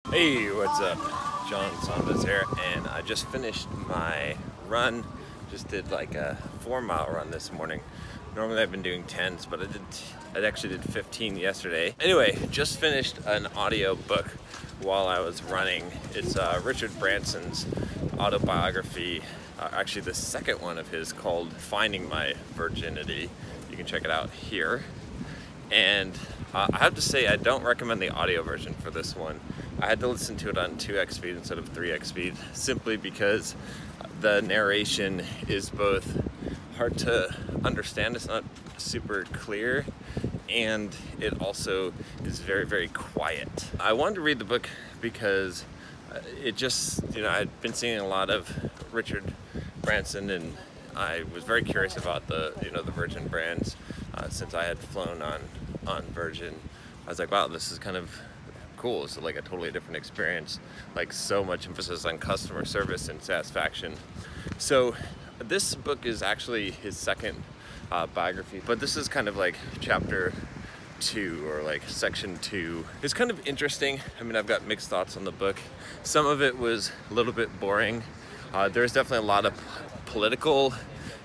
Hey, what's up? John Saunders here, and I just finished my run. Just did like a 4-mile run this morning. Normally I've been doing 10s, but I actually did 15 yesterday. Anyway, just finished an audio book while I was running. It's Richard Branson's autobiography, actually the second one of his, called Finding My Virginity. You can check it out here. And I have to say, I don't recommend the audio version for this one. I had to listen to it on 2x speed instead of 3x speed, simply because the narration is both hard to understand, it's not super clear, and it also is very, very quiet. I wanted to read the book because it just, I'd been seeing a lot of Richard Branson, and I was very curious about the Virgin brands since I had flown on Virgin. I was like, wow, this is kind of cool. It's like a totally different experience, like so much emphasis on customer service and satisfaction. So this book is actually his second biography, but this is kind of like chapter 2 or like section 2. It's kind of interesting. I mean, I've got mixed thoughts on the book. Some of it was a little bit boring. There's definitely a lot of political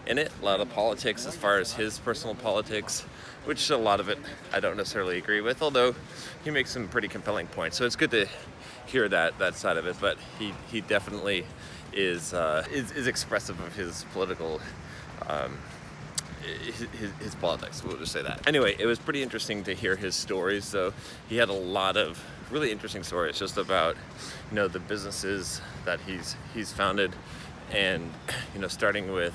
in it, a lot of politics as far as his personal politics, which a lot of it I don't necessarily agree with, although he makes some pretty compelling points. So it's good to hear that side of it, but he definitely is expressive of his political his politics, we'll just say that. Anyway, it was pretty interesting to hear his stories, though. He had a lot of really interesting stories just about the businesses that he's founded, and starting with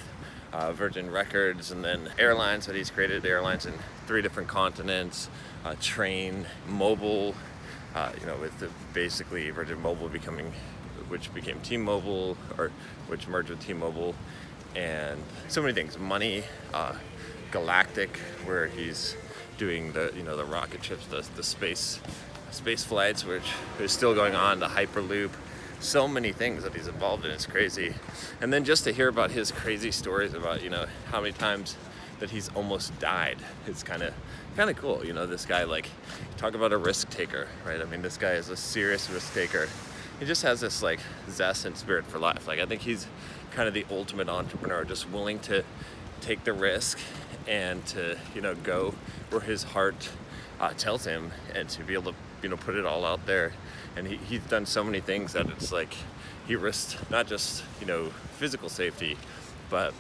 Virgin Records, and then airlines that he's created, airlines in 3 different continents, train, mobile, with basically Virgin Mobile which became T-Mobile, or which merged with T-Mobile, and so many things. Money, Galactic, where he's doing the rocket ships, the space flights, which is still going on, the Hyperloop. So many things that he's involved in. It's crazy. And then just to hear about his crazy stories about how many times that he's almost died, it's kind of cool. This guy, like, talk about a risk taker, right? I mean, this guy is a serious risk taker. He just has this like zest and spirit for life. Like, I think he's kind of the ultimate entrepreneur, just willing to take the risk and to go where his heart tells him, and to be able to put it all out there. And he's done so many things that it's like he risked not just physical safety, but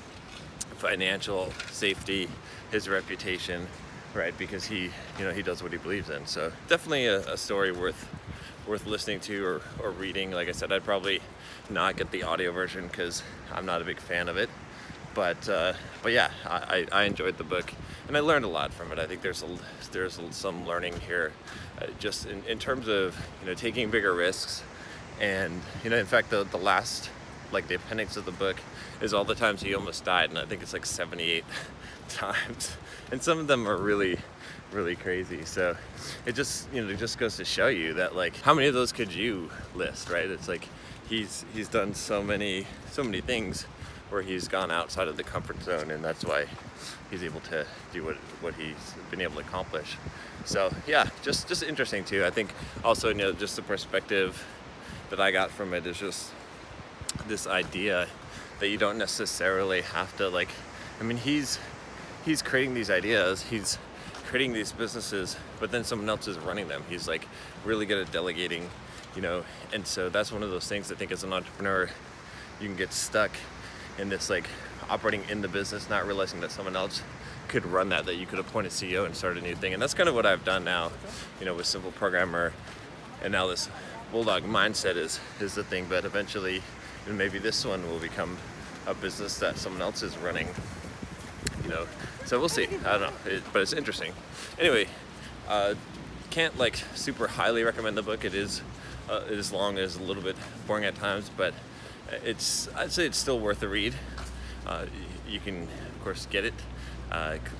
financial safety, his reputation, right? Because he does what he believes in. So definitely a story worth listening to or reading. Like I said, I'd probably not get the audio version because I'm not a big fan of it. But yeah, I enjoyed the book, and I learned a lot from it. I think there's some learning here, just in terms of taking bigger risks, and in fact the last, like, the appendix of the book is all the times he almost died, and I think it's like 78 times, and some of them are really, really crazy. So it just just goes to show you that, like, how many of those could you list, right? It's like he's done so many things where he's gone outside of the comfort zone, and that's why he's able to do what he's been able to accomplish. So yeah, just interesting too. I think also just the perspective that I got from it is just this idea that you don't necessarily have to, like, I mean, he's creating these ideas, he's creating these businesses, but then someone else is running them. He's like really good at delegating, and so that's one of those things I think as an entrepreneur you can get stuck in this, like, operating in the business, not realizing that someone else could run that you could appoint a CEO and start a new thing. And that's kind of what I've done now, with Simple Programmer, and now this Bulldog mindset is the thing. But eventually, maybe this one will become a business that someone else is running, so we'll see. I don't know, but it's interesting. Anyway, can't like super highly recommend the book. It is long, it is a little bit boring at times, but I'd say it's still worth a read. You can, of course, get it.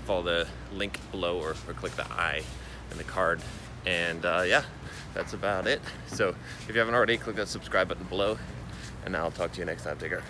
Follow the link below, or click the I in the card. And yeah, that's about it. So if you haven't already, click that subscribe button below. And I'll talk to you next time. Take care.